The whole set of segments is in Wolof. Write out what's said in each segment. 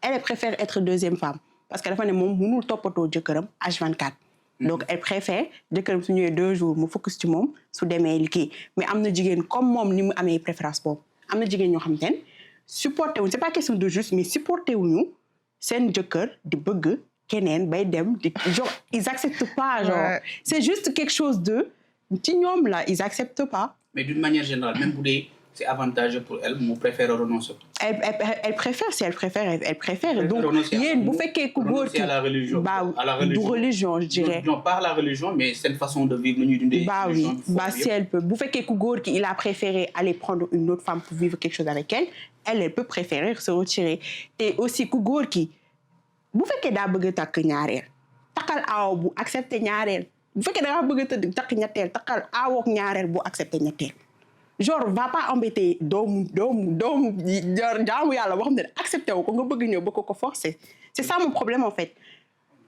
elle préfère être deuxième femme parce que dafa ne moom mënul toppatoo jëkkëram H24 donc elle préfère jëkkëram su ñëwee 2 jours mu focus ci moom su demee liggéey mais am na jigéen comme moom ni mu amee préférence boobu am na jigéen ñoo xam te ne supporté wuñ c'est pas question de juste mais supporté wuñu seen jëkkër di bëgg keneen bay dem di genre ils acceptent pas genre c'est juste quelque chose de ci ñoom là ils acceptent pas. Mais d'une manière générale même bu dee c'est avantageux pour elle mu préfère renoncer. Elle préfère si elle préfère donc yéen bu fekkee ku góor ki à la religion du religion je dirais non pas la religion mais c'est une façon de vivre nu ñuy dundee oui si elle peut bu fekkee ku góor ki il a préféré aller prendre une autre femme pour vivre quelque chose avec elle peut préférer se retirer te aussi ku góor ki bu fekkee daa bëgg a takk ñaareel takkal aaw bu accepté ñaareel bu fekkee da nga bëgg a takk ñetteel takkal aawook ñaareel bu accepté ñetteel genre va pas embêter doomu jaamu yàlla boo xam ne accepté wu ko nga bëgg ñëw bëgg ko forcer c'est ça mon problème en fait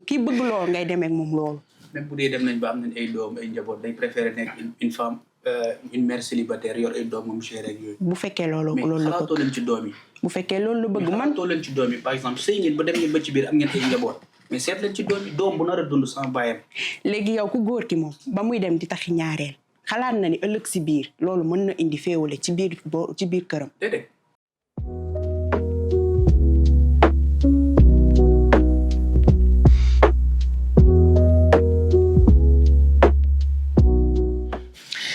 kii bëgg loolu ngay demee ak moom loolu. même bu dee dem nañ ba am nañ ay doom ay njaboot day préférer nekk une femme une mère célibataire yor ay doom moom chère ak yooyu. bu fekkee loolu la bëgg xalaatoo leen ci doom yi. bu fekkee loolu la bëgg man xalaatoo leen ci doom yi par exemple sëy ngeen ba dem ngeen ba ci biir am ngeen ay njaboot mais seet leen ci doom yi doom bu nar a dund sans bàyyam. léegi yow ku góor ki moom ba muy dem di taxi ñaareel xalaat na ni ëllëg si biir loolu mën na indi féewale ci biir këram. déedéet.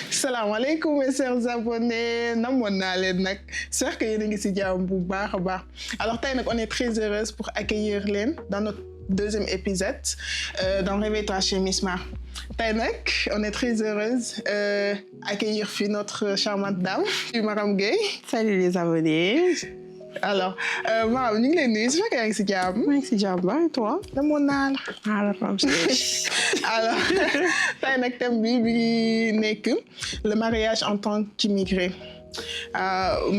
salaamaaleykum mes chers abonnés namoon naa leen nag j'espère que yéen a ngi ci jàmm bu baax a baax alors tey nag on est très heureuse pour accueillir leen dans notre deuxième épisode dans Réveille-toi chez Miss Mar. Tey nag on est très heureuse accueillir fii notre charmante dame Maram Gueye. Salut les abonnés. alors Maram ñu ngi lay nuyu su fekkee yaa ngi ci jàmm. maa ngi ci jàmm ba et toi. namoon naa la. alors tey nag thème bi nekk le mariage en tant qu'immigré.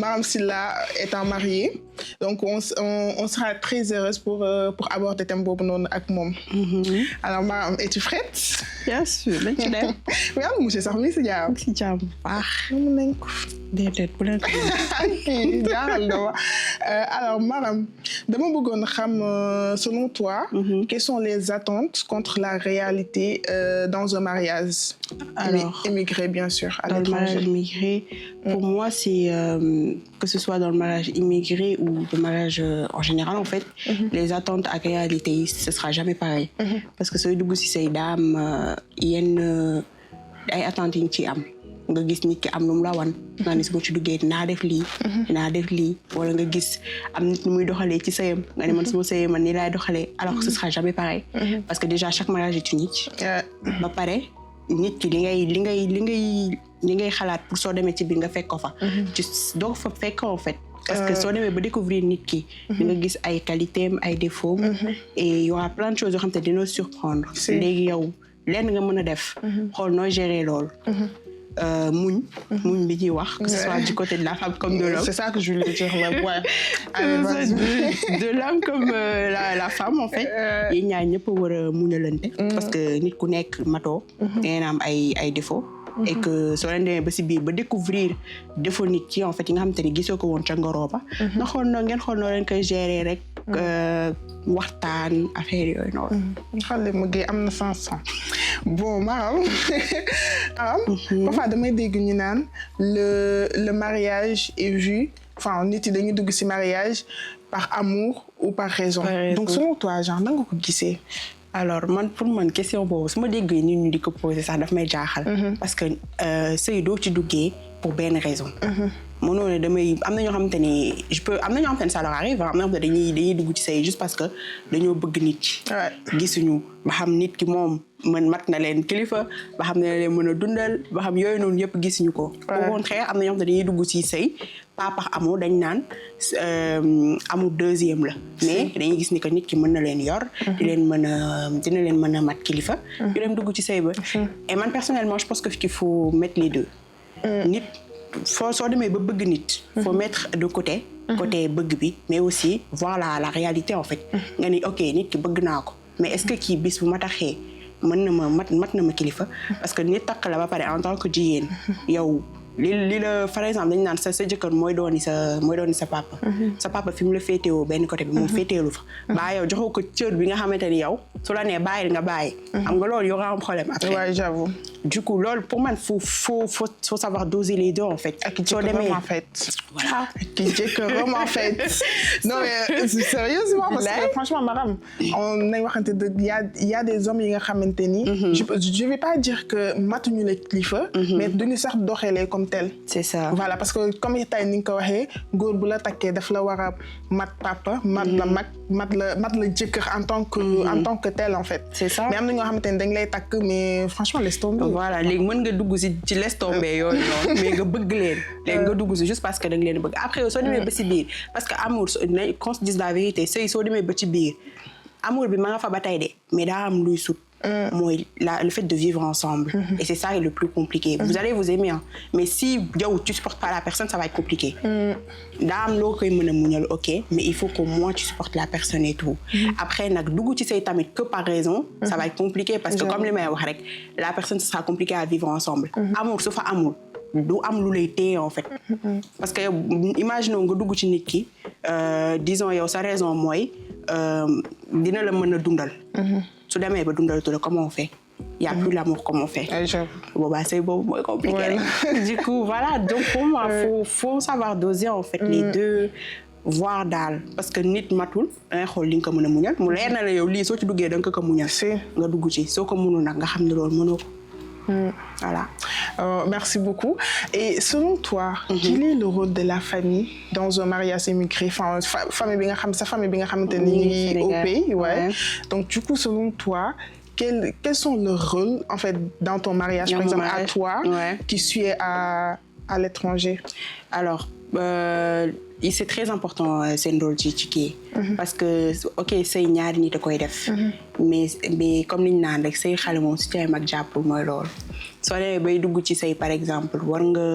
Maram Sylla étant mariée donc on sera très heureuse pour aborder thème boobu noonu ak moom. alors Maram es-tu prête? bien sûr dañ ci dem. mais am monsieur sax mi ngi ci jàmm. ci jàmm bu baax. mën nañ ko. déedéet bu leen ko. jaaxal na ma alors Maram dama bëggoon xam selon toi. quelles sont les attentes contre la réalité dans un mariage. alors immigré bien sûr. à dans le mariage immigré pour moi c'est que ce soit dans le mariage immigré ou le mariage en général en fait. les attentes ak réalité yi ce sera jamais pareil. parce que sooy dugg ci say daam yenn ay attentes yi ñu ci am. nga gis nit ki am lu mu la wan nga ni su ma ci duggee dinaa def lii wala nga gis am nit ni muy doxalee ci sëyam nga ne man su ma sëyee man nii laay doxalee alors que ce sera jamais pareil. parce que déjà chaque mariage est unique. ba pare nit ki li ngay xalaat pour soo demee ci biir nga fekk ko fa. doo fa fekk en fait. parce que soo demee ba découvrir nit ki. di nga gis ay qualités ay défauts. et y aura plein de choses yoo xam te dina surprendre. léegi yow lenn nga mën a def. xool nooy gérer loolu. muñ bi ñuy wax que ce soit du côté de la femme comme de l'homme. c'est ça que je voulais dire là ouais. de l'homme comme la femme en fait. yéen ñaar ñëpp a war a muñalante. parce que nit ku nekk matoo. dangeen am ay défauts. et que soo leen demee ba si biir ba découvrir défaut nit ki en fait yi nga xamante ni gisoo ko woon ca ngoroo ba. ngeen xool noo leen koy gérer rek. waxtaan affaire yooyu noonu. xale ma gi am na sens. bon Maram parfois damay dégg ñu naan le mariage est vu enfin nit yi dañuy dugg ci mariage par amour ou par raison. donc selon toi genre nan nga ko gisee. alors pour man question boobu su ma déggee nit ñi di ko poser sax daf may jaaxal. parce que sëy doo ci duggee pour benn raison. mënoo ne am na ñoo xamante ni am na ñoo xamante ni ça leur arrive am na ñoo xamante ni dañuy dugg ci sëy juste parce que dañoo bëgg nit ki. gisuñu ba xam nit ki moom mat na leen kilifa ba xam ne leen mën a dundal ba xam yooyu noonu yëpp gisuñu ko. au contraire am na ñoo xamante dañuy dugg ci sëy pas par amour dañ naan amour deuxième la. mais dañuy gis ni que nit ki mën na leen yor. dina leen mën a mat kilifa. ñu dem dugg ci sëy ba. et man personnellement je pense que qu'il faut mettre les deux. nit soo demee ba bëgg nit. faut mettre de côté bëgg bi mais aussi voir la réalité en fait. nga ni ok nit ki bëgg naa ko mais est-ce que kii bis bu ma taxee mën na ma mat na ma kilifa. parce que nit takk la ba pare en tant que jigéen yow li la par exemple dañu naan sa jëkkër mooy dooni sa papa. sa papa fi mu la féetewoo benn côté bi moom féeteelu fa. baa yow joxoo ko cër bi nga xamante ni yow su la nee bàyyi nga bàyyi. xam nga loolu y aura un problème après. Ouais, j'avoue. Du coup loolu pour man faut savoir doser les deux en fait. ak jëkkëram en fait. Voilà. Ak jëkkëram en fait. Non mais sérieusement parce que franchement Maram on nañ waxante dëgg y a des hommes yi nga xamante ni. je vais pas dire que matuñu la kilifa. mais duñu sax doxalee comme tel. C'est ça. Voilà parce que comme tey ni nga ko waxee góor bu la takkee daf la war a mat papa. mat la mag mat la jëkkër en tant que tel en fait. C'est ça. mais am na ñoo xamante ni dañ lay takk mais franchement laisse tomber. Voilà léegi mën nga dugg ci laisse tomber yooyu noonu mais nga bëgg leen. léegi nga dugg ci juste parce que da nga leen bëgg après soo demee ba ci biir parce que amour qu'on se dise la vérité sëy soo demee ba ci biir amour bi ma nga fa ba tey de mais daa am luy sut. mooy le fait de vivre ensemble. Et c'est ça le plus compliqué. Vous allez vous aimer, hein. Mais si yow tu supportes pas la personne, ça va être compliqué. daa am loo koy mën a muñal ok mais il faut qu'au moins tu supportes la personne et tout. Après nag dugg ci say tamit que par raison. ça va être compliqué parce que comme li may wax rek la personne ce sera compliqué à vivre ensemble. amour su fa amul du am lu lay téye en fait. parce que imaginons nga dugg ci nit ki disons yow sa raison mooy dina la mën a dundal. su demee ba dundalatu la comment on fait. Il y a plus l'amour comme on fait. Boobaa c'est boobu mooy compliqué rek. Du coup voilà donc pour moi faut savoir doser en fait les deux. voir daal parce que nit matul dangay xool li nga ko mën a muñal mu leer na la yow lii soo ci duggee da nga ko muñal. nga dugg ci soo ko mënul nag nga xam ne loolu mënoo ko. Voilà. Merci beaucoup. Et selon toi, quel est le rôle de la famille dans un mariage immigré? Enfin, famille bi nga xam sa famille bi nga xamante ni au pays, ouais. Donc du coup, selon toi, quels sont leurs rôles en fait dans ton mariage, par exemple à toi, qui suis à l'étranger? Alors, c'est très important seen rôle ci kii parce que ok say ñaari nit a koy def mais comme niñ naan rek say xale moom si cay mag jàppul mooy loolu soo demee bay dugg ci say par exemple war nga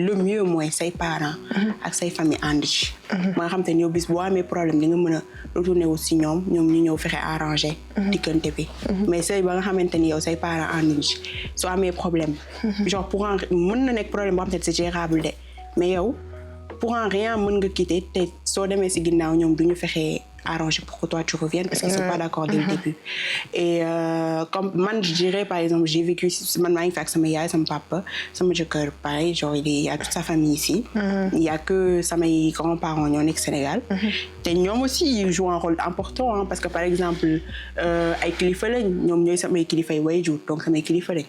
le mieux mooy say parents ak say famille ànd ci ba nga xam te ne yow bis boo amee problème di nga mën a retourner wu si ñoom ñu ñëw fexe arranger diggante bi mais say ba nga xamante ni yow say parents ànd ci soo amee problème genre pour mën na nekk problème boo xam te ne c'est gérable de mais yow pour un rien mën nga quitter te soo demee si ginnaaw ñoom du ñu fexe arranger pour que toi tu reviennes parce qu'ils sont pas d'accord dès le début. Et comme man je dirais par exemple j'ai vécu man maa ngi fi ak sama yaay sama papa sama jëkkër pareil genre il y a toute sa famille ici. Il y a que samay grands-parents ñoo nekk Sénégal. te ñoom aussi ils jouent un rôle important hein, parce que par exemple ay kilifa lañ ñoom ñooy samay kilifay waajur donc samay kilifa lañ.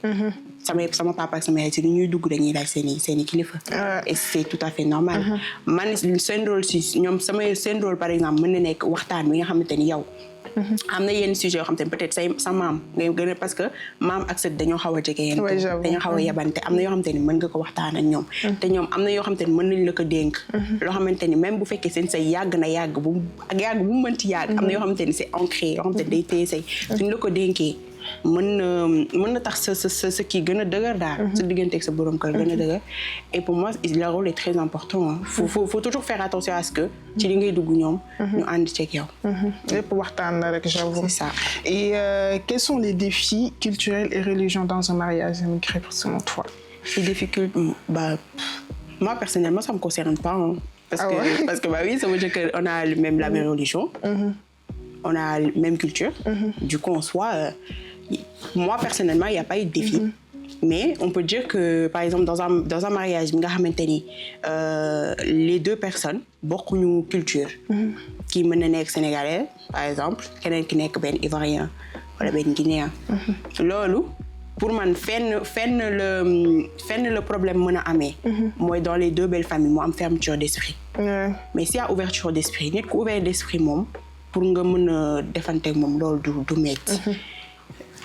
sama papa ak sama yaay si lu ñuy dugg dañuy laaj seeni kilifa. Et c'est tout à fait normal. man seen rôle si ñoom seen rôle par exemple mën na nekk waxtaan bi nga xamante ni yow. am na yenn sujet yoo xam te peut-être sa maam ngay gën a parce que maam ak sët dañoo xaw a jege yéen dañoo xaw a yabante am na yoo xamante ni mën nga ko waxtaan ak ñoom te ñoom am na yoo xamante ni mën nañ la ko dénk loo xamante ni même bu fekkee seen say yàgg bu mu mënti yàgg am na yoo xamante ni c'est ancré yoo xamante ni day téye say suñ la ko dénkee mën na tax sa kii gën a dëgër daal sa diggante ak sa borom kër gën a dëgër et pour moi le rôle est très important hein. faut toujours faire attention à ce que ci li ngay dugg ñoom ñu ànd ceeg yow lépp waxtaan la rek j'avoue c'est ça et quels sont les défis culturels et religieux dans un mariage immigré selon toi? Les défis moi personnellement ça me concerne pas hein. parce que bah oui sama jëkkër on a même la même religion on a la même culture du coup en soi moi personnellement il y a pas eu de défi mais on peut dire que par exemple dans un mariage bi nga xamante ni les deux personnes bokkuñu culture kii mën na nekk sénégalais par exemple keneen ki nekk benn ivoirien wala benn guinéen loolu pour man fenn le problème mën a amee mooy dans les deux belles familles moo am fermeture d'esprit mais s'il y a ouverture d'esprit nit ku ouvert d'esprit moom pour nga mën a defante ak moom loolu du métti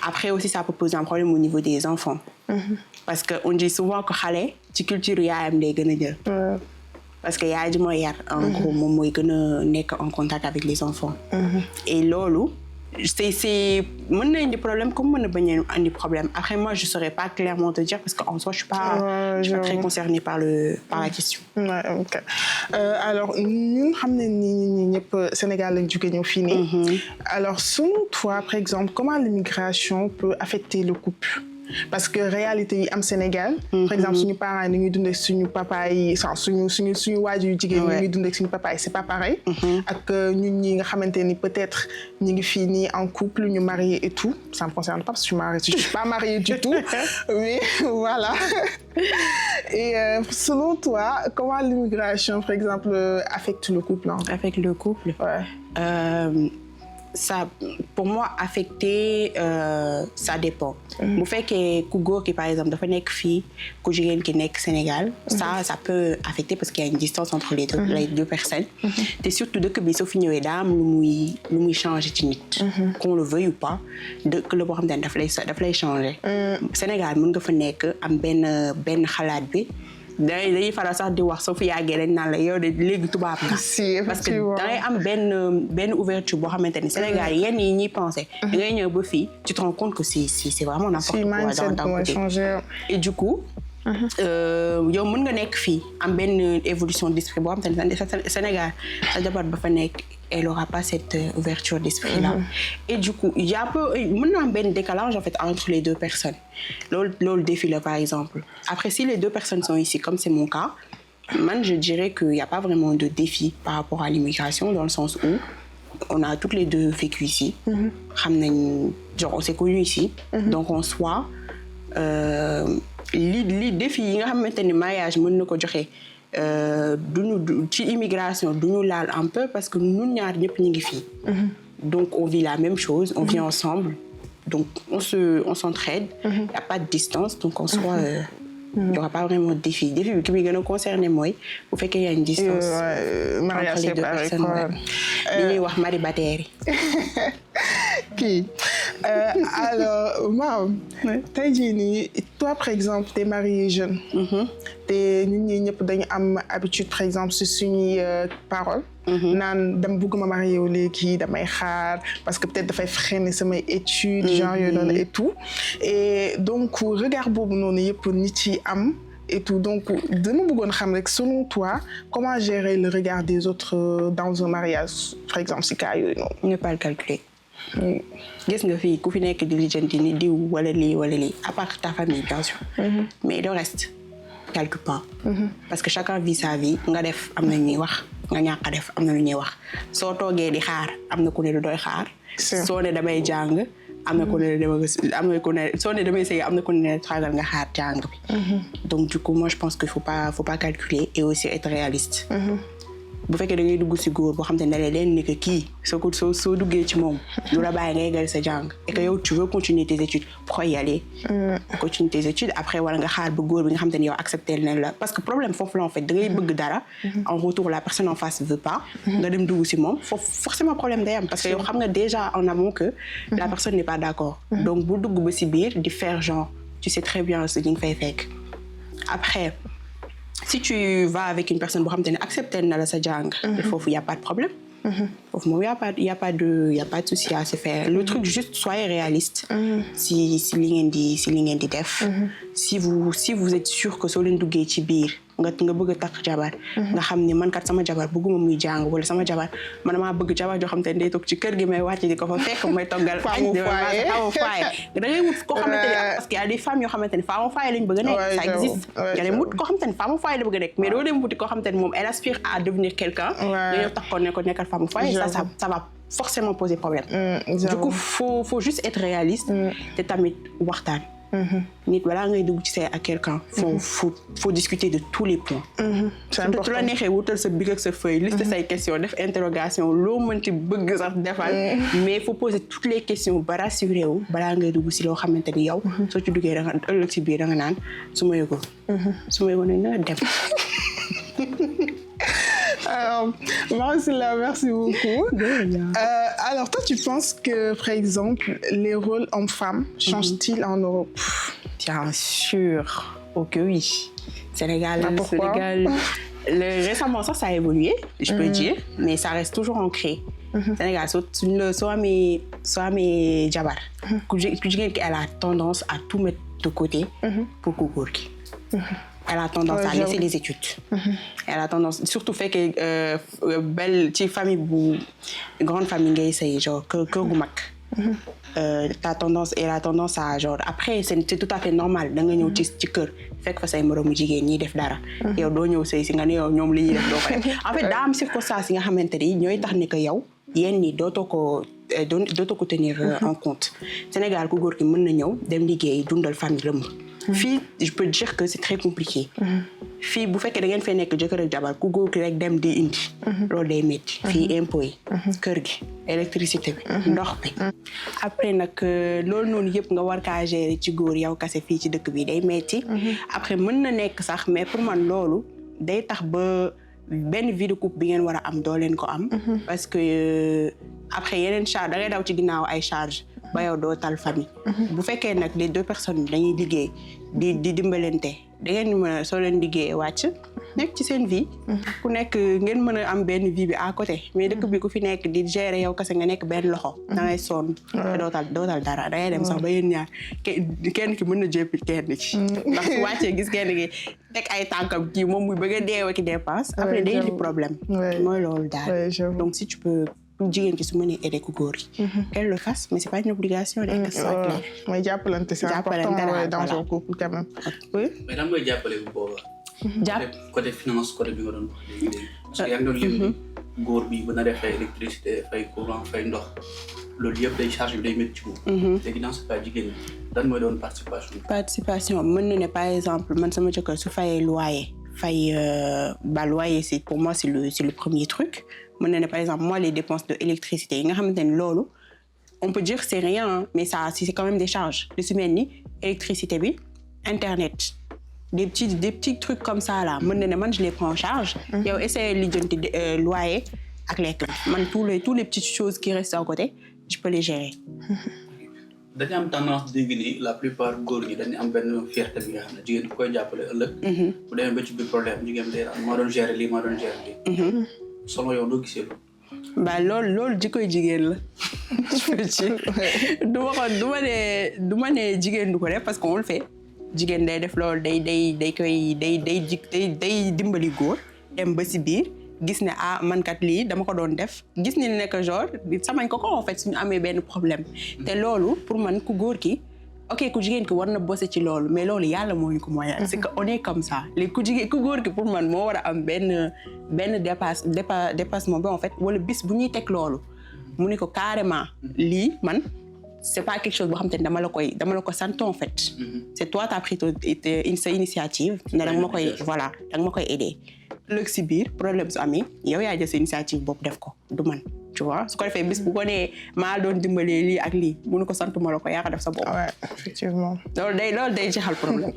après aussi ça peut poser un problème au niveau des enfants parce que on dit souvent que xale ci culture yaayam lay gën a jël parce que yaay ji mooy yar en gros moom mooy gën a nekk en contact avec les enfants et loolu c'est mën na indi problème comme mën na bañ a indi problème après moi je saurais pas clairement te dire parce que en soi je suis pas très concernée par la question. Ok alors ñun xam ne ni ñëpp Sénégal lañ jóge ñëw fii nii alors selon toi par exemple comment l'immigration peut affecter le couple? parce que réalité yi am Sénégal. par exemple suñu parents yi ñuy dund ak suñu papa yi suñu waajur yu jigéen ñi ñuy dund ak suñu papa yi c'est pas pareil. ak ñun ñi nga xamante ni peut-être ñu ngi fii nii en couple ñu marié et tout ça me concerne pas parce que je suis pas mariée du tout mais voilà. Et selon toi, comment l'immigration, par exemple, affecte le couple? Affecte le couple? Ouais. Ça, pour moi, affecter, ça dépend. Bu fekkee ku góor ki par exemple dafa nekk fii ku jigéen ki nekk Sénégal. Ça peut affecter parce qu'il y a une distance entre les deux personnes. te surtout dëkk bi soo fi ñëwee daa am lu muy changer ci nit. qu'on le veuille ou pas dëkk la boo xam ne daf lay changer. Sénégal mën nga fa nekk am benn xalaat bi. dañuy faral sax di wax soo fi yàggee dañ naan la yow de léegi tubaab nga. parce que dangay am benn ouverture boo xamante ni Sénégal yenn yi ñuy pensé. da ngay ñëw ba fii tu te rends compte que c'est vraiment n'importe quoi dans côté. Et du coup. yow mën nga nekk fii am benn évolution d'esprit boo xamante ni Sénégal sa jabar ba fa nekk elle aura pas cette ouverture d'esprit là. Et du coup il y a mën na am benn décalage en fait entre les deux personnes loolu défi la par exemple. Après si les deux personnes sont ici comme c'est mon cas man je dirais qu'il y a pas vraiment de défi par rapport à l'immigration dans le sens où on a toutes les deux vécu ici. xam nañ genre on s'est connus ici. Donc en soi li défi yi nga xamante ni mariage mën na ko joxe ci immigration duñu laal un peu parce que ñun ñaar ñëpp ñu ngi fii. Donc on vit la même chose on vit ensemble donc on s'entraide. Y a pas de distance donc en soi il y aura pas vraiment de défi bi ki muy gën a concerné mooy bu fekkee y a une distance. mariage entre les deux personnes li ñuy wax maribataire yi. Alors Maam tey jii nii toi par exemple t'es mariée jeune. te ñun ñii ñëpp dañu am habitude par exemple si suñuy parole. naan dama bëgg ma marié wu léegi damay xaar parce que peut-être dafay freiner samay études. genre yooyu noonu et tout. et donc regard boobu noonu yëpp nit yi am. et tout donc dama bëggoon xam rek selon toi comment gérer le regard des autres dans un mariage par exemple si cas yooyu noonu. ne pas le calculer. gis nga fii ku fi nekk di lijjanti ni diw wala lii à part ta famille bien sûr. mais le reste calcule pas. parce que chacun vit sa vie nga def am na ñuy wax nga ñàkk a def am na lu ñuy wax soo toogee di xaar am na ku ne du doy xaar. soo ne damay jàng am na ku ne soo ne damay sëy am na ku ne xaaral nga xaar jàng bi. donc du coup moi je pense qu'il faut pas calculer et aussi être réaliste. bu fekkee da ngay dugg ci góor boo xam te ne da leen ni que kii soo duggee ci moom lu la bàyyi nga yeggal sa jàng et que yow tu veux continuer tes études pourquoi y aller. continuer tes études après wala nga xaar ba góor bi nga xam te ne yow accepté nañ la parce que problème foofu la en fait da ngay bëgg dara en retour la personne en face veut pas nga dem dugg ci moom foofu forcément problème day am parce que yow xam nga déjà en amont que la personne n'est pas d'accord. donc bu dugg ba ci biir di faire genre tu sais très bien ce li nga fay fekk après. Si tu vas avec une personne boo xam te ne accepté na la sa jàng. foofu y a pas de problème. foofu moom y a pas de souci à se faire le truc juste soyez réaliste. si li ngeen di def. si vous êtes sûr que soo leen duggee ci biir nga bëgg a takk jabar. nga xam ne man kat sama jabar bëgguma muy jàng wala sama jabar man maa bëgg jabar joo xam te ne day toog ci kër gi may wàcc di ko fa fekk may toggal. femme au foyer da ngay wut koo xamante ne parce que y a des femmes yoo xamante ne femme au foyer lañ bëgg a nekk. ça existe nga dem wut koo xamante ne femme au foyer la bëgg a nekk mais doo dem wuti koo xamante ne moom elle aspire à devenir quelqu'un. nga ñëw tax ko nekkal femme au foyer ça va forcément poser problème. du coup faut juste être réaliste. te tamit waxtaan. nit balaa ngay dugg ci say ak quelqu'un faut discuter de tous les points. c'est important tu la neexee wutal sa bic ak sa feuille liste say questions def interrogation loo mën ci bëgg sax defal mais faut poser toutes les questions ba rassuré wu balaa ngay dugg ci loo xamante ni yow soo ci duggee da nga ëllëg ci biir da nga naan su ma yëgoon nañ na dem. Marcella, merci beaucoup. Alors, toi, tu penses que, par exemple, les rôles hommes-femmes changent-ils en Europe? Bien sûr. Ok, oui. Sénégal, récemment, ça a évolué, je peux dire, mais ça reste toujours ancré. Sénégal, soo amee jabar. ku jigéen ki elle a tendance à tout mettre de côté pour ku góor ki. Elle a tendance à laisser les études. Elle a tendance surtout fait que belle ci famille bu grande famille ngay sey genre kër gu mag t'as tendance et la tendance à genre après c'est tout à fait normal da nga ñëw ci kër fekk fa say moroomu jigéen ñiy def dara yow doo ñëw sëy si nga ne yow ñoom li ñuy def doo ko def en fait daa am circonstances yi nga xamante ni ñooy tax ni que yow yéen ñi dootoo ko tenir en compte Sénégal ku góor ki mën na ñëw dem liggéey dundal famille lëmb fii je peux dire que c'est très compliqué fii bu fekkee da ngeen fay nekk jëkkër ak jabar ku góor ki rek dem di indi loolu day métti fii impôt yi kër gi électricité bi ndox bi après nag loolu noonu yëpp nga war kaa gérer ci góor yow kase fii ci dëkk bi day métti après mën na nekk sax mais pour man loolu day tax ba benn vie de couple bi ngeen war a am doo leen ko am parce que après yeneen charge da ngay daw ci ginnaaw ay charge ba yow doo tal famille bu fekkee nag les deux personnes dañuy liggéey di dimbalante da ngeen mën a soo leen liggéeyee wàcc nekk ci seen vie ku nekk ngeen mën a am benn vie bi à côté mais dëkk bi ku fi nekk di gérer yow kese nga nekk benn loxo da ngay sonn te dootal dara da ngay dem sax ba yéen ñaar kenn ki mën na jéppi kenn ci ndax su wàccee gis kenn ki teg ay tànkam kii moom muy bëgg a deewa ki dépense après day indi problème mooy loolu daal donc si tu peux jigéen ki su mënee aider ku góor yi qu'elle le fasse mais c'est pas une obligation de que soit clair mooy jàppalante c'est important dans un couple quand même mais dam ngay jàppale bu boobaa côté finance côté bi nga doon wax léegi parce que yaa ngi doon lim góor bi bu na def fay électricité fay courant fay ndox loolu yëpp day charge bi day métti ci moom léegi dans ce cas jigéen bi dan mooy doon participation mën na ne par exemple man sama jëkkër su fayee loyer loyer c'est pour moi c'est le premier truc mën na ne par exemple moi les dépenses de électricité yi nga xamante ne loolu on peut dire c'est rien mais ça c'est quand même des charges lu si mel ni électricité bi internet des petits trucs comme ça là mën na ne man je les prends en charge yow essayer lijjanti loyer ak lekk man tous les petites choses qui restent à côté je peux les gérer dañu am tendance dégg ni la plupart góor ñi dañu am benn fierté bi nga xam ne jigéen bu koy jàppale ëllëg bu demee ba ci biir problème jigéen day naan maa doon gérer lii solo yow doo gisee loolu loolu jikkoy jigéen la du ma ne jigéen du ko def parce qu'on le fait jigéen day def loolu day dimbali góor dem ba si biir gis ne man kat lii dama ko doon def gis ni nekk genre samañ ko en fait suñu amee benn problème te loolu pour man ku góor ki ok ku jigéen ki war na bosser ci loolu mais loolu yàlla moo ñu ko moyen c'est que on est comme ça léegi ku góor ki pour man moo war a am benn dépassement bi en fait wala bis bu ñuy teg loolu mu ne ko carrément lii man c'est pas quelque chose boo xam te ne dama la ko sant en fait c'est toi t'as pris sa initiative ne danga ma koy aider ëllëg si biir problème su amee yow yaa jël sa initiative bopp def ko du man tu vois su ko defee bis bu ko nee maa doon dimbalee lii ak lii mënu ko sant ma la ko yaa ko def sa bopp. Ouais, effectivement. loolu day jeexal problème.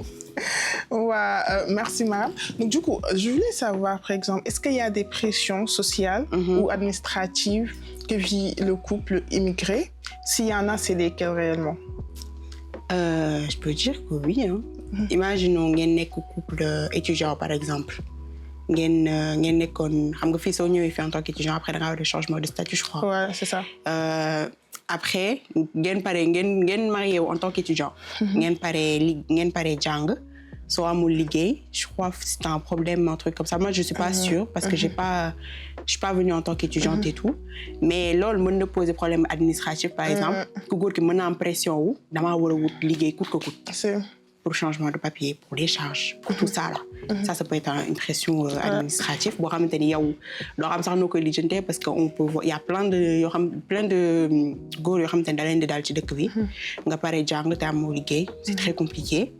Merci Mara. Donc du coup, je voulais savoir par exemple, est-ce qu'il y a des pressions sociales ou administratives que vit le couple immigré? S'il y en a, c'est lesquelles réellement? Je peux dire que oui. Imaginons ngeen nekk couple étudiant par exemple. ngeen nekkoon xam nga fii soo ñëwee fii en tant qu'étudiant après da nga war a changement de statut je crois. Ouais, c'est ça. Après ngeen marié wu en tant qu'étudiant. ngeen pare jàng soo amul liggéey je crois que c'est un problème un truc comme ça moi je suis pas sûre parce que je suis pas venue en tant qu'étudiante et tout mais loolu mën na poser problème administratif par exemple ku góor ki mën na am pression wu damaa war a wut liggéey coûte que coûte. Pour changement de papier, pour les charges, pour tout ça là. Ça peut être une pression administrative. Boo xamante ni yow doo xam sax noo koy lijjantee parce que on peut voir il y a plein de góor yoo xamante ni da leen di daal ci dëkk bi. nga pare jàng te amoo liggéey. C'est très compliqué.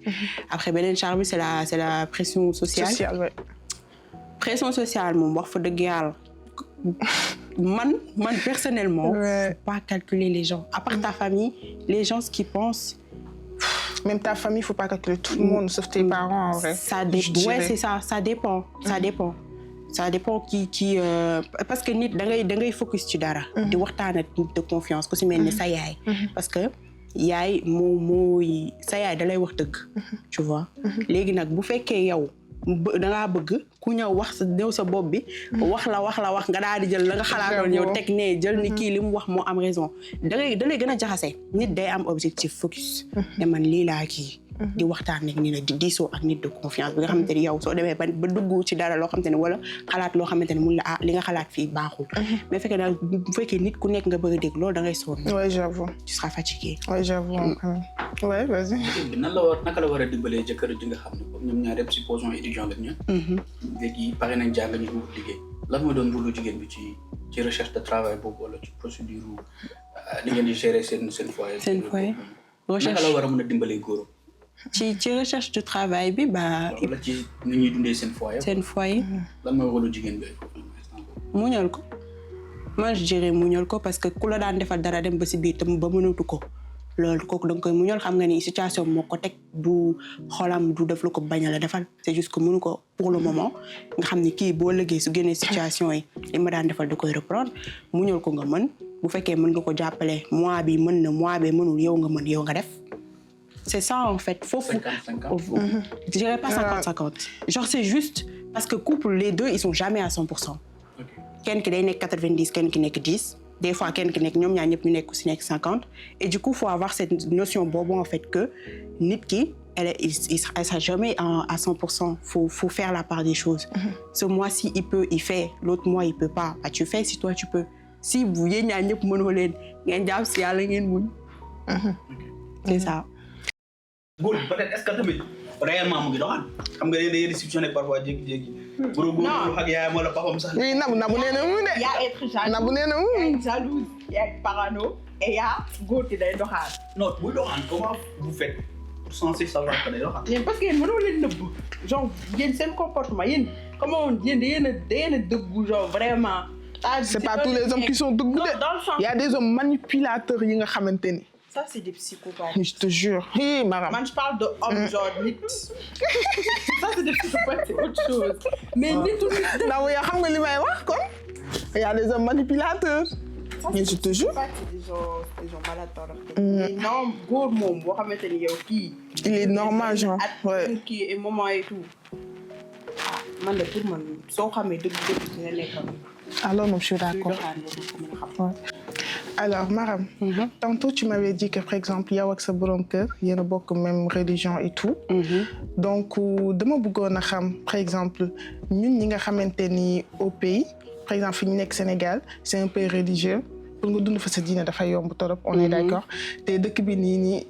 Après beneen charge bi c'est la pression sociale. Pression sociale moom wax fa dëgg yàlla. man personnellement. Faut pas calculer les gens. À part ta famille, les gens ce qu'ils pensent. Même ta famille, il ne faut pas calculer tout le monde, sauf tes parents, en vrai. Ouais, c'est ça. Ça dépend. Ça dépend qui parce que nit da ngay focus ci dara. di waxtaan ak nit de confiance ku si mel ni sa yaay. parce que yaay mooy sa yaay da lay wax dëgg. tu vois. léegi nag bu fekkee yow da ngaa bëgg ku ñëw wax sa bopp bi. wax la nga daal di jël la nga xalaatoon yow teg ne jël ni kii li mu wax moo am raison da lay gën a jaxase nit day am objectif focus. ne man lii laa kii di waxtaan ak nit di diisoo ak nit de confiance bi nga xamante ni yow soo demee ba dugg ci dara loo xamante ne wala xalaat loo xamante ne mun la li nga xalaat fii baaxul. mais fekkee daal bu fekkee nit ku nekk nga bëgg a dégg loolu da ngay sonn. oui j'avoue. tu seras fatigué. oui j'avoue. oui vas-y. naka la war a dimbalee jëkkër ji nga xam ne comme ñoom ñaar yëpp supposons étudiant lañ ñu. léegi pare nañ jàng ñu wut liggéey lan mooy doon rôle jigéen bi ci recherche de travail boobu wala ci procédure li ngeen di gérer seen foyer. seen foyer recherche naka la war a mën a dimbalee góor. ci recherche de travail bi ba. wala ci ni ñuy dundee seen foyer. seen foyer. lan mooy rôle jigéen bi. muñal ko moi je dirais muñal ko parce que ku la daan defal dara dem ba si biir tam ba mënatu ko loolu kooku da nga koy muñal xam nga ni situation moo ko teg du xolam du def lu ko bañ a la defal c'est juste que mënu ko pour le moment nga xam ni kii boo liggéey su génnee situation yi li ma daan defal da koy reprendre muñal ko nga mën bu fekkee mën nga ko jàppale mois bi mën na mois bi mënul yow nga mën yow nga def. C'est ça en fait. Faut 50-50. Je dirais pas 50-50. Genre c'est juste parce que couple les deux ils sont jamais à 100%. Kenn ki day nekk 90 kenn ki nekk 10. Des fois kenn ki nekk ñoom ñaar ñëpp ñu nekk aussi nekk 50. Et du coup faut avoir cette notion boobu en fait que nit ki elle sera jamais à 100%. Faut faire la part des choses. Ce mois-ci il peut il fait l'autre mois il peut pas. Bah tu fais si toi tu peux. Si vous yéen ñaar ñëpp mënoo leen ngeen jàpp si yàlla ngeen muñ. C'est ça. góor peut-être est-ce que tamit réellement mu ngi doxal xam nga day réceptionné parfois jékki-jékki. non góor ak yaayam wala papam sax. oui nabu nee na mu de. y a être jaloux. nabu nee na mu. y a être jalouse y a être parano et y a góor ki day doxal. non buy doxal comment vous faites pour censé savoir que day doxal. yéen parce que yéen mënoo leen nëbb genre yéen seen comportement yéen comment yéen da ngeen a dëggu genre vraiment. c'est pas tous les hommes qui sont dëggu de. dans le sens. y a des hommes manipulateurs yi nga xamante ni. Ça, c'est des psychopathes. Je te jure. Hey, Maram. Moi, je parle de hommes, genre, ça, c'est des psychopathes, c'est autre chose. Mais tout non, mais xam nga li may wax kon. Il y a des hommes manipulateurs. Ça, mais je te jure. C'est des gens malades. Mais non, góor moom boo xamante ni yow kii. Il est normal, genre. Ouais. Kii et moment et tout. Ah, man de pour man soo xamee dëgg dina nekk. Alors, je suis d'accord. Ouais. Alors, Maram, tantôt tu m'avais dit que, par exemple, yow ak sa borom kër yéen a bokk même religion et tout. Donc, dama bëggoon a xam, par exemple, ñun ñi nga xamante ni au pays, par exemple, fi ñu nekk Sénégal, c'est un pays religieux. Pour nga dund fa sa diine dafa yomb torop, on est d'accord. te dëkk bi nii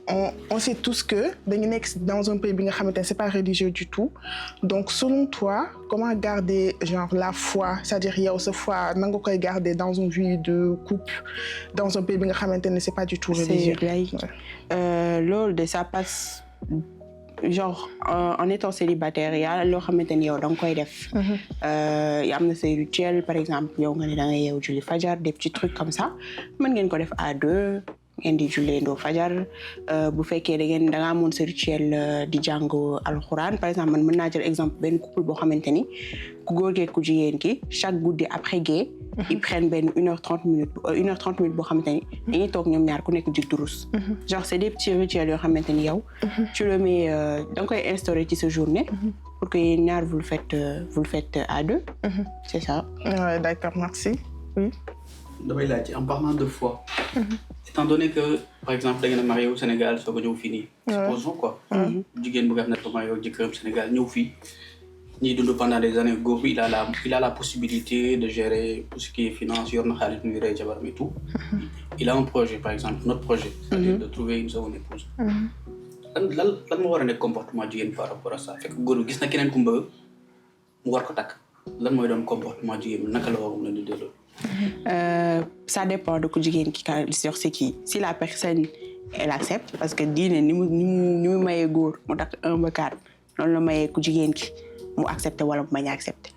on sait tous que dañu nekk dans un pays bi nga xamante ne c'est pas religieux du tout. Donc selon toi comment garder genre la foi, c'est-à-dire yow sa foi na nga koy garder dans une vie de couple dans un pays bi nga xamante ne c'est pas du tout religieux. C'est laïque. Loolu de ça passe genre en étant célibataire yaa loo xamante ni yow da nga koy def. am na say rituel par exemple yow nga ne da nga yeewu julli fajar des petits trucs comme ça mën ngeen ko def à deux ngeen di jullee ndoo fajar bu fekkee da nga amoon sa rituel di jàng alxuraan par exemple man mën naa jël exemple benn couple boo xamante ni ku góor gi ku jigéen ki chaque guddi après gée ils prennent benn 1h30 minutes boo xamante ni dañuy toog ñoom ñaar ku nekk di durus. Genre c'est des petits rituels yoo xamante ni yow tu le mets da nga koy instaurer ci sa journée pour que yéen ñaar vous le faites à deux. C'est ça. Ouais, d'accord, merci. Oui. damay laaj en parlant de foi. Étant donné que par exemple da ngeen a marié au Sénégal soo ko ñëw fii nii. supposons quoi. jigéen bu nga xam ne dafa marié au jëkkëram Sénégal ñëw fii. ñuy dund pendant des années góor bi il a la possibilité de gérer tout ce qui est finance yor na xaalis muy rey jabaram et tout. Il a un projet par exemple notre projet. c'est-à-dire de trouver une seconde épouse. lan moo war a nekk comportement jigéen par rapport à ça fekk góor gis na keneen ku mu bëgg mu war ko takk lan mooy doon comportement jigéen naka la war a mën a di delloo. Ça dépend de ku jigéen ki sur c'est qui si la personne elle accepte parce que diine ni mu mayee góor mu takk 1 ba 4 noonu la mayee ku jigéen ki mu accepter wala mu bañ a accepter.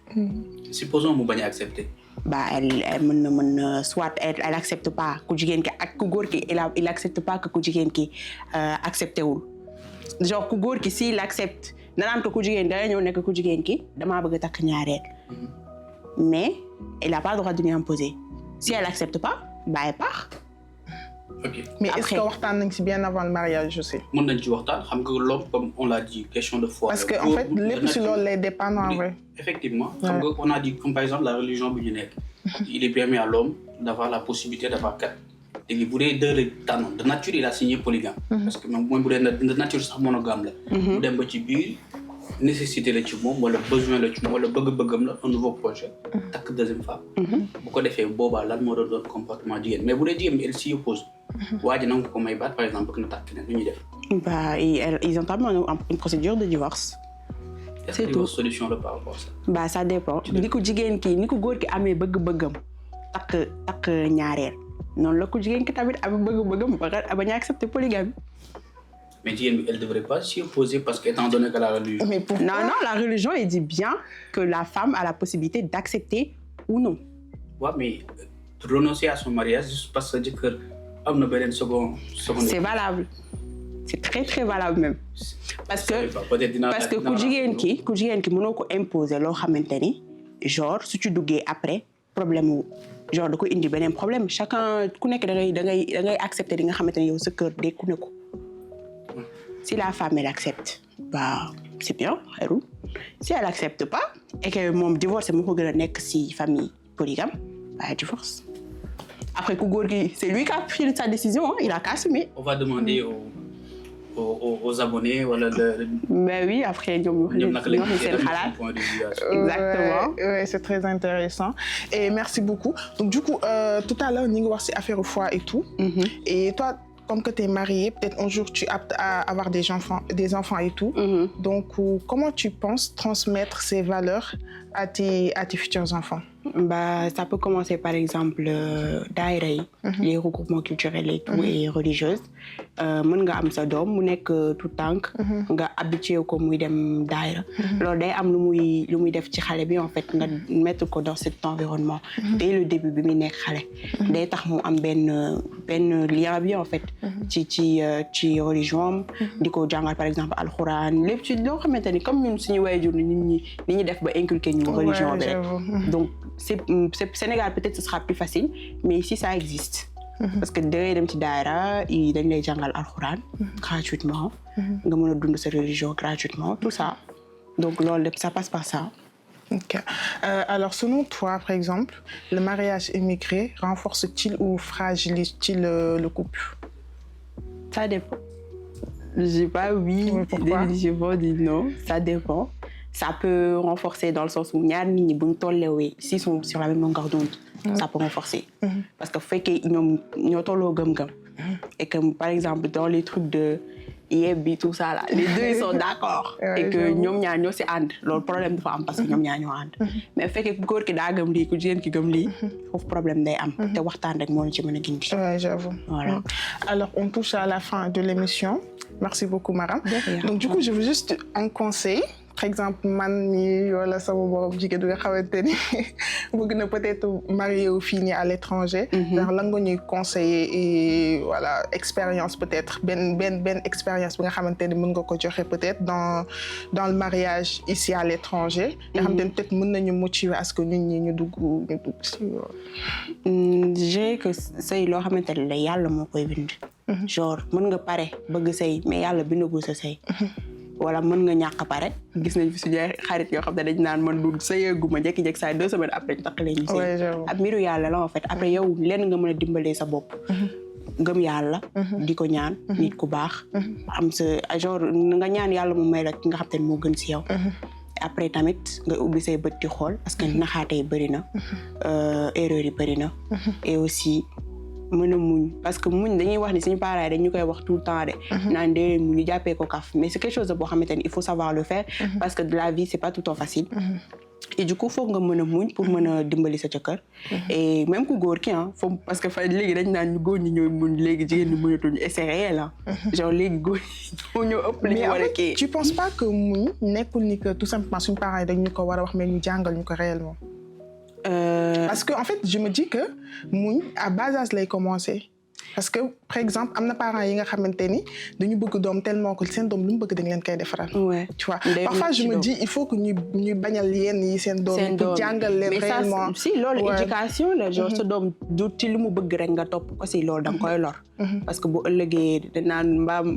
supposons mu bañ a accepter. Bah elle mën na soit elle accepte pas ku jigéen ki ak ku góor ki il accepte pas que ku jigéen ki accepté wul genre ku góor ki s'il accepte danaan ko ku jigéen dana ñëw nekk ku jigéen ki damaa bëgg a takk ñaareel. Mais elle a pas le droit de lui imposer. Si elle accepte pas bah elle part. Ok. Mais Après, est-ce que waxtaan nañ ci bien avant le mariage aussi. mën nañ ci waxtaan xam nga l'homme comme on l'a dit question de foi. Parce que en fait lépp ci loolu lay dépendre en vrai. Effectivement xam nga on a dit comme par exemple la religion bi ñu nekk. Il est permis à l'homme d'avoir la possibilité d'avoir léegi bu dee deux la tànnoon de nature il a signé polygame. parce que même bu dee de nature sax monogame la. mu dem ba ci biir nécessité la ci moom wala besoin la ci moom wala bëgg-bëggam la un nouveau projet. takk deuxième femme. bu ko defee boobaa lan moo doon comportement jigéen mais bu dee jigéen bi elle s'y oppose. waa ji nangu ko may baat par exemple bëgg na takk keneen lu ñuy def. Bah, ils entament une procédure de divorce. Est-ce qu'il y a une solution là par rapport à ça? Bah, ça dépend. Ni ko jigéen ki ni ko góor ki amee bëgg-bëggam takk ñaareel noonu la ko jigéen ki tamit amee bëgg-bëggam ba ñu accepter polygamie. Mais jigéen bi elle devrait pas s'y opposer parce que étant donné que la religion. Mais pourquoi? Non, la religion elle dit bien que la femme a la possibilité d'accepter ou non. Ouais, mais renoncer à son mariage juste parce que jëkkër am na beneen second. C'est valable. C'est très très valable même. Parce que ku jigéen ki mënoo ko imposer loo xamante ni genre su ci duggee après problème wu genre da ko indi beneen problème chacun ku nekk da ngay accepter li nga xamante ni yow sa kër dékku na ko. Si la femme elle accepte, bah c'est bien, elle roule. Si elle accepte pas et que mon divorce moo ko gën a nekk si famille polygame, bah elle divorce. Après ku góor gi c'est lui qui a pris sa décision, il a qu'à assumer. On va demander aux abonnés wala mais oui après ñoom seen xalaat. Exactement. Ouais, c'est très intéressant et merci beaucoup. Donc du coup tout à l'heure ñu ngi wax ci affaire foi et tout. Et toi comme que tu es mariée, peut-être un jour tu es apte à avoir des enfants et tout. Donc comment tu penses transmettre ces valeurs à tes futurs enfants? Bah, ça peut commencer par exemple daayira yi, les regroupements culturels et tout et religieuses. Mën nga am sa doom mu nekk tout tànk nga habitué ko muy dem daayira. Loolu day am lu muy def ci xale bi en fait nga mettre ko dans cet environnement dès le début bi muy nekk xale. Day tax mu am benn lien bi en fait ci religion di ko jàngal par exemple alxuraan lépp ci loo xamante ni comme ñun suñu waajur ni ñi def ba inculquer ñu religion bi rek. Donc c'est Sénégal peut-être ce sera plus facile mais ici ça existe. Parce que dangay dem ci daara yi dañ lay jàngal alxuraan gratuitement nga mën a dund sa religion gratuitement tout ça donc loolu lépp ça passe par ça. Ok. Alors selon toi par exemple le mariage immigré renforce-t-il ou fragilise-t-il le couple? Ça dépend. Je dis pas oui définitivement dit non ça dépend. Ça peut renforcer dans le sens où ñaar nit ñi bu ñu tollewee s'ils sont sur la même longueur d'onde ça peut renforcer. Parce que fekkee ñoom ñoo tolloo gëm-gëm et que par exemple dans les trucs de yebbi tout ça là les deux ils sont d'accord et que ñoom ñaar ñoo si ànd loolu problème dafa am parce que ñoom ñaar ñoo ànd mais fekkee ku góor ki daa gëm lii ku jigéen ki gëm lii foofu problème day am te waxtaan rek moo ñu ci mën a gindi. Ouais, j'avoue. Voilà. Alors on touche à la fin de l'émission. Merci beaucoup Maram. Donc du coup je veux juste un conseil. Par exemple man mi wala sama borom jigéen bi nga xamante ni bëgg na peut-être marié wu fii nii à l'étranger. ndax lan nga ñuy conseiller et voilà expérience peut-être benn expérience bi nga xamante ni mën nga ko joxe peut-être dans le mariage ici à l'étranger. nga xamante ni peut-être mën nañu motiver à ce que nit ñi ñu dugg si. Je dirais que sëy loo xamante ne la yàlla moo koy bind. genre mën nga pare bëgg sëy mais yàlla bindagul sa sëy. wala mën nga ñàkk pare gis nañ fi suñu xarit yoo xam ne dañ naan man du sëyeeguma jékki-jékki saa 2 semaines après ñu takkalee ñu sëy ab mbiru yàlla la en fait après yow lenn nga mën a dimbalee sa bopp gëm yàlla di ko ñaan nit ku baax am sa genre nga ñaan yàlla mu may la ki nga xam te ne moo gën si yow après tamit nga ubbi say bët di xool parce que naxaate yi bëri na erreur yi bëri na et aussi mën a muñ parce que muñ dañuy wax ni suñu parents yi dañu koy wax tout le temps de naan dee muñ ñu jàppee ko kaf mais c'est quelque chose boo xamante ni il faut savoir le faire parce que de la vie c'est pas tout le temps facile et du coup foog nga mën a muñ pour mën a dimbali sa jëkkër et même ku góor ki foog parce que fa léegi dañ naan ñu góor ñi ñooy muñ léegi jigéen ñi mënatuñu et c'est réel genre léegi góor ñi ñoo ëpp li ñu war a kii. Tu penses pas que muñ nekkul ni que tout simplement suñu parents yi dañu ko war a wax mais ñu jàngal ñu ko réellement? Parce que en fait je me dis que muñ à bas âge lay commencer. parce que par exemple am na parents yi nga xamante ni dañu bëgg doom tellement que seen doom lu mu bëgg dañ leen koy defaral. tu vois parfois je me dis il faut que ñuy bañal yenn yi seen doom pour jàngal leen réellement. mais ça si loolu éducation la genre sa doom du ci li mu bëgg rek nga topp ko si loolu da nga koy lor. parce que bu ëllëgee danaan mbaam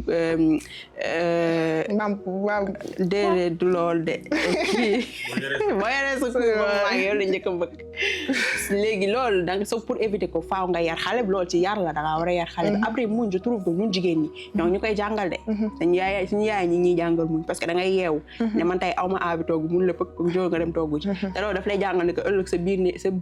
waaw déedéet du loolu de kii boo yoree sa kuréel yow la njëkk a bëgg léegi loolu da nga soog pour éviter ko faaw nga yar xale bi loolu ci yar la da ngaa war a yar xale bi après muñ je trouve que ñun jigéen ñi ñoo ñu koy jàngal de suñu yaay ñi ñuy jàngal muñ parce que da ngay yeewu ne man tey aw ma aabi togg mun la pëkk jóor nga dem togg ci te loolu daf lay jàngal ne que ëllëg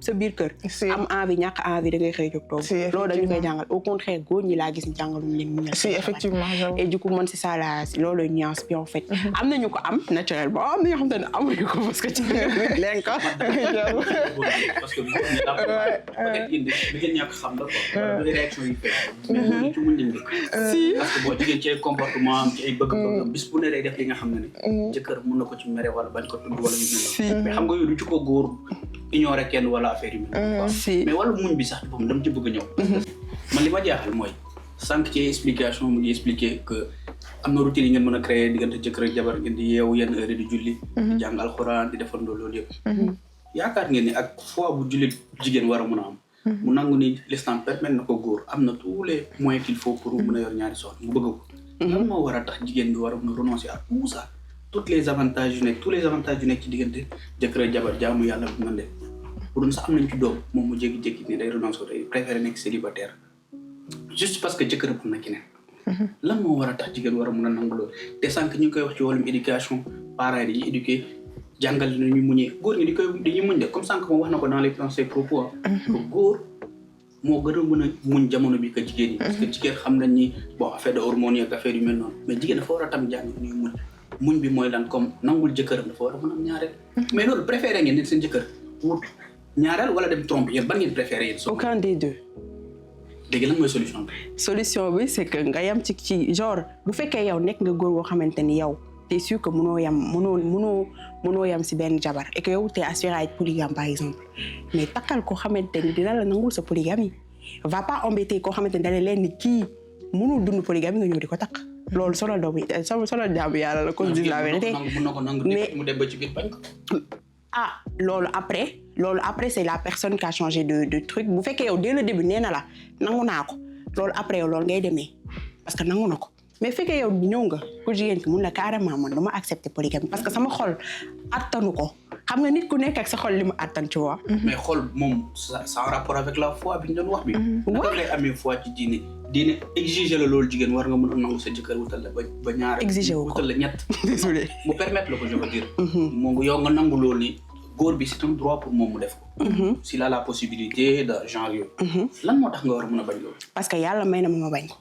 sa biir kër am envie ñàkk envie da ngay xëy jóg togg loolu dañu koy jàngal au contraire góor ñi laa gis ñu jàngaluñ leen muñal si effectivement et du coup man c'est ça la loolu nuance bi en fait am nañu ko am naturellement am na ñoo xam te ne amuñu ko parce que ci leen ko parce que peut-être yéen da ngeen ñàkk xam la quoi wala réaction yi fekk mais ci muñ lañ dëkk parce que boo jigéen ci ay comportement am ci ay bëgg-bëgg bis bu ne day def li nga xam ne ne jëkkër mun na ko ci mere wala bañ ko tudd wala yu mel mais xam nga yooyu du ci ko góor ignorer kenn wala affaire yu mel mais wàllu muñ bi sax boobu dama ci bëgg a ñëw man li ma jaaxal mooy sànq ci explication mu ngi expliquer que am na routine yi ngeen mën a créer diggante jëkkër ak jabar ngeen di yeewu yenn heure di julli di jàng alxuraan di defandoo loolu yëpp yaakaar ngeen ni ak fois bu jullit jigéen war a mën a am mu nangu ni l'islam permettre na ko góor am na tous les moyens qu'il faut pour mën a yor ñaari soxna mu bëgg ko lan moo war a tax jigéen bi war a mën a renoncer à tout ça tous les avantages yu nekk ci diggante jëkkër ak jabar jaamu yàlla bu mën leen bu doon sax am nañ ci doom moom mu jékki-jékki ne day renoncer day préférer nekk célibataire juste parce que jëkkër am na keneen lan moo war a tax jigéen war a mën a nangu loolu te sànq ñu ngi koy wax ci wàllum éducation parents yi dañuy éduquer jàngal nañu muñee góor ñi dañuy muñ de comme sànq moom wax na ko dans ses propos que góor moo gën a mën a muñ jamono bi que jigéen ñi parce que jigéen xam nañ ni bon affaire de hormones ak affaire yu mel noonu mais jigéen dafa war a tam jàng ñuy muñ bi mooy lan comme nangul jëkkëram dafa war a mën a am ñaareel mais loolu préféré ngeen ne seen jëkkër wut ñaareel wala dem trompe yéen ban ngeen préféré yéen aucun des deux léegi lan mooy solution bi solution bi c'est que nga yam ci genre bu fekkee yow nekk nga góor boo xamante ni yow t'es sûr que mënoo yam si benn jabar et que yow t'es assuré à être polygame par exemple mais takkal koo xamante ni dina la nangul sa polygamie va pas embêter koo xamante ni dana leen ni kii mënul dund polygamie nga ñëw di ko takk loolu sonal jaamu yàlla la comme dire la vérité mais mu dem ba ci biir bañ ko loolu après c'est la personne qui a changé de truc bu fekkee yow dès le début nee na la nangu naa ko loolu après yow loolu ngay demee parce que nangu na ko mais fekkee yow ñëw nga ku jigéen ki mun la carrément man dama accepter polygamie parce que sama xol attanu ko xam nga nit ku nekk ak sa xol li mu attan tu vois. mais xol moom ça en rapport avec la foi bi ñu doon wax bi. naka ngay amee foi ci diine exiger la loolu jigéen war nga mën a nangu sa jëkkër wutal la ba ñaar. exiger wu ko wutal la ñett. désolé mu permettre la ko je veux dire. moom yow nga nangu loolu ni góor bi c'est un droit pour moom mu def ko. s'il a la possibilité de genre yooyu. lan moo tax nga war a mën a bañ loolu. parce que yàlla may na ma bañ ko.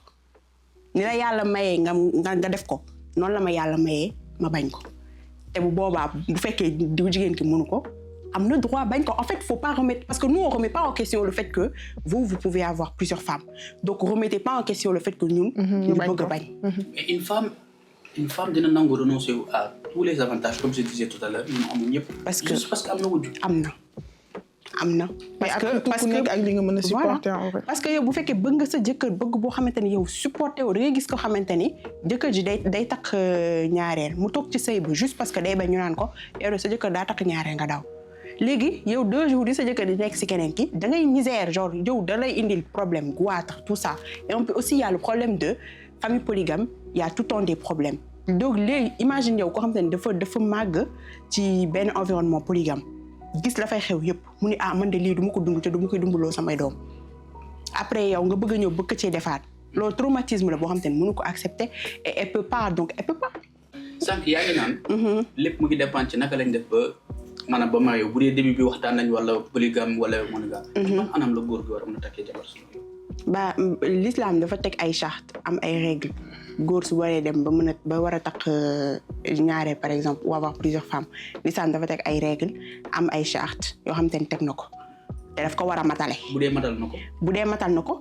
ni la yàlla mayee nga def ko noonu la ma yàlla mayee ma bañ ko te bu boobaa bu fekkee diw jigéen ki mënu ko am na droit bañ ko en fait faut pas remettre parce que nous on remet pas en question le fait que vous pouvez avoir plusieurs femmes donc remettez pas en question le fait que ñun ñu bëgg a bañ. mais une femme dina nangu renoncer à tous les avantages comme je disais tout à l'heure ñu amul ñëpp. parce que juste parce que am na wujju. am na parce que ak li nga mën a supporter en fait. parce que yow bu fekkee bëgg nga sa jëkkër bëgg boo xamante ni yow supporter wu da ngay gis ko xamante ni jëkkër ji day takk ñaareel mu toog ci sëy bu juste parce que day bañ ñu naan ko yow sa jëkkër daa takk ñaareel nga daw léegi yow 2 jours di sa jëkkër di nekk si keneen ki da ngay misère genre yow da lay indil problème goitre tout ça et on peut aussi y a le problème de famille polygame y a tout le temps des problèmes donc léegi imagine yow koo xamante ni dafa màgg ci benn environnement polygame gis la fay xew yëpp mu ni man de lii du ma ko dund te du ma koy dumbuloo samay doom après yow nga bëgg a ñëw bëgg cee defaat loolu traumatisme la boo xam te ne mënu ko accepter et elle peut pas. sànq yaa ngi naan. lépp mu ngi dépendre ci naka lañ def ba maanaam ba maa yow bu dee début bi waxtaan nañ wala polygame wala monogame. man anam la góor gi war a mën a takkee jabar suñu ba l'islam dafa teg ay charte am ay règles góor su waree dem ba war a takk ñaareel par exemple ou avoir plusieurs femmes l'islam dafa teg ay règles am ay charte yoo xam te ne teg na ko te daf ko war a matale. bu dee matal na ko.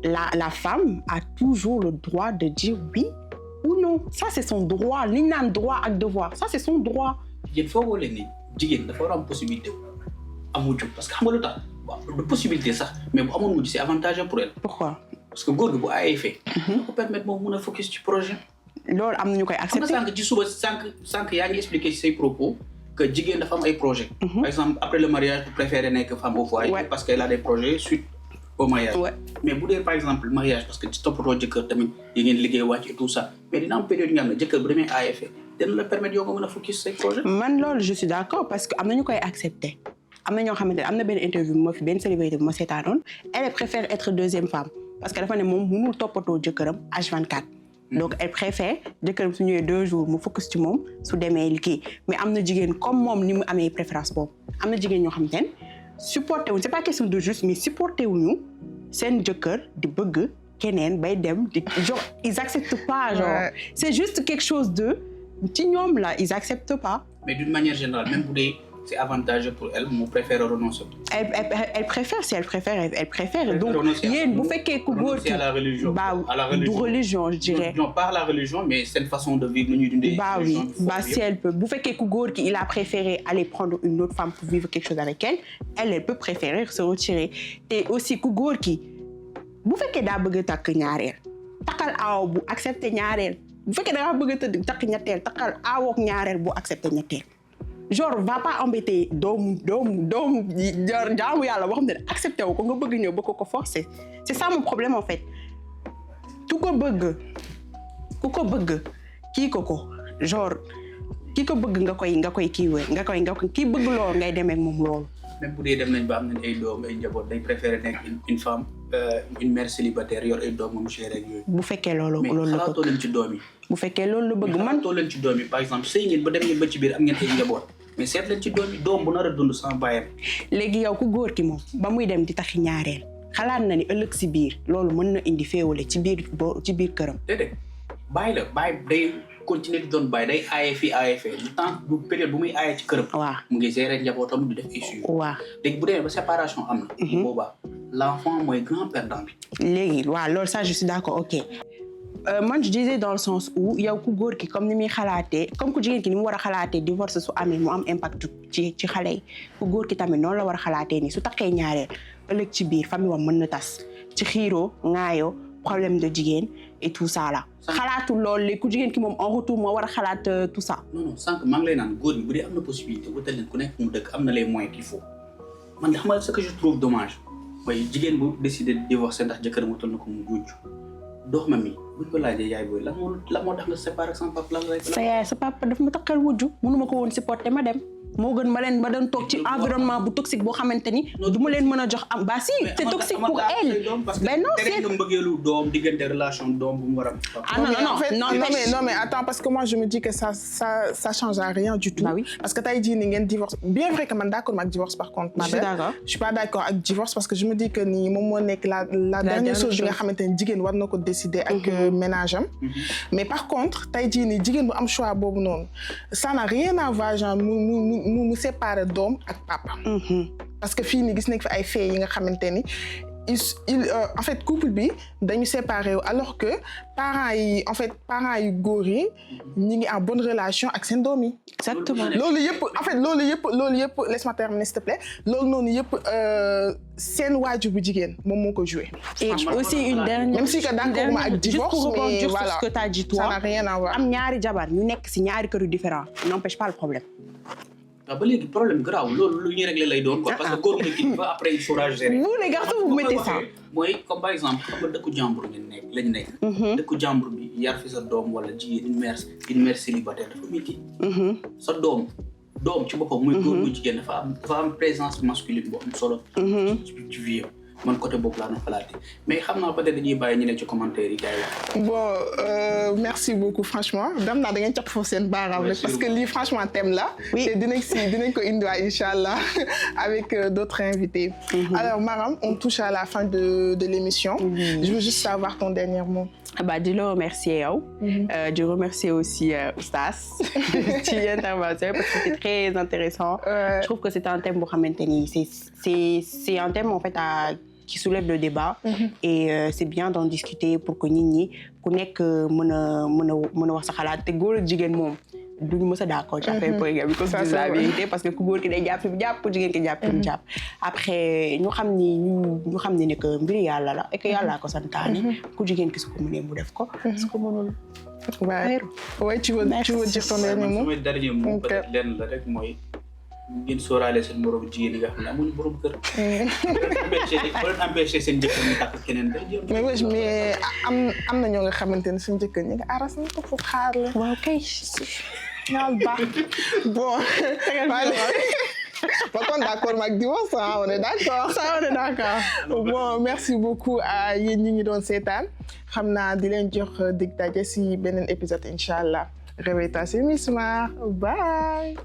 la femme a toujours le droit de dire oui ou non ça c'est son droit li ñu naan droit ak devoir ça c'est son droit. jigéen foogoo leen ni jigéen dafa war a am possibilité am wujju parce que xam nga lu tax. waaw du possibilité sax mais bu amoon wujju c'est avantageux pour elle. pourquoi. parce que góor gi bu aayee fee. da ko permettre moom mun a focus ci projet. loolu am na ñu koy accepter. xam nga sànq ci suba sànq yaa ngi expliqué ci say propos que jigéen dafa am ay projets. par exemple après le mariage vous préférez nekk femme au foyer. parce qu'elle a des projets suite au mariage. mais bu dee par exemple mariage parce que ci toppatoo jëkkër tamit yi ngeen liggéey wàcc et tout ça mais dina am période yi nga xam ne jëkkër bu demee AFE dina la permettre yow nga mën a focus say projet. man loolu je suis d'accord parce que am na ñu koy accepter am na ñoo xamante ne am na benn interview bu ma fi benn célébrité bu ma seetaanoon elle préfère être deuxième femme parce que dafa ne moom mënul toppatoo jëkkëram H24. donc elle préfère jëkkëram su ñëwee 2 jours mu focus ci moom su demee liggéey mais am na jigéen comme moom ni mu amee préférence boobu am na jigéen ñoo xamante ne supporté wuñ c'est pas question de juste mais supporté wuñu seen jëkkër di bëgg keneen bay dem di genre ils acceptent pas genre c'est juste quelque chose de ci ñoom là ils acceptent pas. mais d'une manière générale même bu dee c'est avantageux pour elle mu préfère renoncer. elle préfère si elle préfère donc yéen bu fekkee ku góor ki à la religion. du religion je dirais. non pas la religion mais c'est une façon de vivre nu ñuy dundee. oui si elle peut bu fekkee ku góor ki il a préféré aller prendre une autre femme pour vivre quelque chose avec elle peut préférer se retirer et aussi ku góor ki bu fekkee daa bëgg a takk ñaareel takkal aaw bu accepter ñaareel bu fekkee da nga bëgg a takk ñetteel takkal aawook ñaareel bu accepter ñetteel. genre va pas embêter doomu jaamu yàlla boo xam ne accepté wu ko nga bëgg ñëw ba ko forcer c'est ça mon problème en fait ku ko bëgg kii ko genre kii ko bëgg nga koy kiiwee nga koy kii bëgg loolu ngay demee ak moom loolu. même bu dee dem nañ ba am nañ ay doom ay njaboot day préférer nekk une femme une mère célibataire yor ay doom moom géré ak yooyu. bu fekkee loolu la mais xalaatoo leen ci doom yi. bu fekkee loolu la bëgg man xalaatoo leen ci doom yi par exemple sëy ngeen ba dem ngeen ba ci biir am ngeen ay njaboot mais seet leen ci doom yi doom bu nar a dund sans bàyyam. léegi yow ku góor ki moom ba muy dem di taxi ñaareel xalaat na ni ëllëg si biir loolu mën na indi féewale ci biir këram. déedéet bàyyi la bàyyi day continuer di doon bàyyi day aaye fii aaye fee du temps bu période bu muy aaye ci këram. waaw mu ngi gérer njabootam di def ay suivi. waaw léegi bu demee ba séparation am na. boobaa l'enfant mooy grand perdant bi. léegi waaw loolu ça je suis d'accord ok. man je disais dans le sens où yow ku góor ki comme ni muy xalaatee comme ku jigéen ki ni mu war a xalaatee divorce su amee mu am impact ci xale yi ku góor ki tamit noonu la war a xalaatee ni su takkee ñaareel ëllëg ci biir famille wam mën na tas ci xiiroo ŋaayoo problème de jigéen et tout ça là. xalaatul loolu léegi ku jigéen ki moom en retour moo war a xalaat tout ça. non sànq maa ngi lay naan góor ñi bu dee am na possibilité wutal leen ku nekk mu dëkk am na les moyens qu'il faut man xam nga ce que je trouve dommage mooy jigéen bu décider de divorcer ndax jëkkër mu toll na ko mu jujj doomam mi buñ ko laajee yaay booy lan moo tax nga séparé ak sama papa lan lay. sa yaay sa papa daf ma takkal wujju mënuma ko woon supporter ma dem moo gën ma doon toog ci environnement bu toxique boo xamante ni du ma leen mën a jox am ba si c'est toxique pour elle. mais non c'est nga mbëggeelu doom diggante relation doom bu mu war a. non mais attends parce que moi je me dis que ça change à rien du tout. Bah oui. Parce que tey jii ni ngeen divorce bien vrai que man d'accord ak divorce par contre. Je suis pas d'accord ak divorce parce que je me dis que ni moom moo nekk la dernière chose bi nga xamante ni jigéen war na ko décider ak ménage am. mais par contre tey jii ni jigéen bu am choix boobu noonu ça n'a rien à voir genre mu séparer doom ak papa. parce que fii nii gis nañ fi ay faits yi nga xamante ni en fait couple bi dañu séparé alors que parents yi góor yi ñi ngi en bonne relation ak seen doom yi. exactement loolu yëpp laisse-moi terminer s'il te plaît loolu noonu yëpp seen waajur bu jigéen moom moo ko joué. et aussi une dernière même si que d'accord ma ak divorce mais voilà ce que t'as dit toi ça n'a rien à voir. am ñaari jabar ñu nekk si ñaari kër yu différents n'empêche pas le problème. waaw ba léegi problème grave loolu lu ñuy régler lay doon quoi parce que góor nga kii ba après il faudra gérer. vous les garçons vous mettez ça. mooy comme par exemple xam nga dëkku jàmbur lañ nekk. dëkku jàmbur bi yar fi sa doom wala jigéen une mère célibataire dafa métti. sa doom ci boppam muy góor muy jigéen dafa am présence masculine boo am solo. ci vie man côté boobu laa doon xalaatee mais xam naa peut-être dañuy bàyyi ñu ne ci commentaire yi gars yi. bon merci beaucoup franchement dem naa da ngeen capp foofu seen baaraam rek parce que lii franchement thème la. oui te dinañ ko indiwaat inchallah avec d'autres invités. Alors Maram on touche à la fin de l'émission. Je veux juste savoir ton dernier mot. di la remercier yow. di remercier aussi Oustaz ci intervention parce que c'est très intéressant. Je trouve que c'est un thème boo xamante ni c'est un thème en fait qui soulève le débat. Et c'est bien d'en discuter pour que nit ñi ku nekk mën a wax sa xalaat te góor ak jigéen moom duñu mës a d'accord ci affaire polygamie comme c'est la vérité parce que ku góor ki day jàpp fi mu jàpp ku jigéen ki jàpp fi mu jàpp après ñu xam ni ne que mbiri yàlla la et que yàlla ko santaane ku jigéen ki su ko mënee mu def ko su ko mënul ouais tu veux dire ton dernier mot sama dernier mot peut-être lenn la rek mooy ngeen sóoraale seen moroom jigéen yi nga xam ne amuñu borom kër bu leen empêché seen jëkkër ñu takk keneen mais am na ñoo nga xamante ne seen jëkkër ñi nga aras na ko foofu xaar la waaw kay ñaal baax bon par contre d'accord mag di wax ça on est d'accord bon merci beaucoup à yéen ñi ngi doon seetaan xam naa di leen jox dig daje si beneen épisode incha allah Réveille ta Miss Mar bye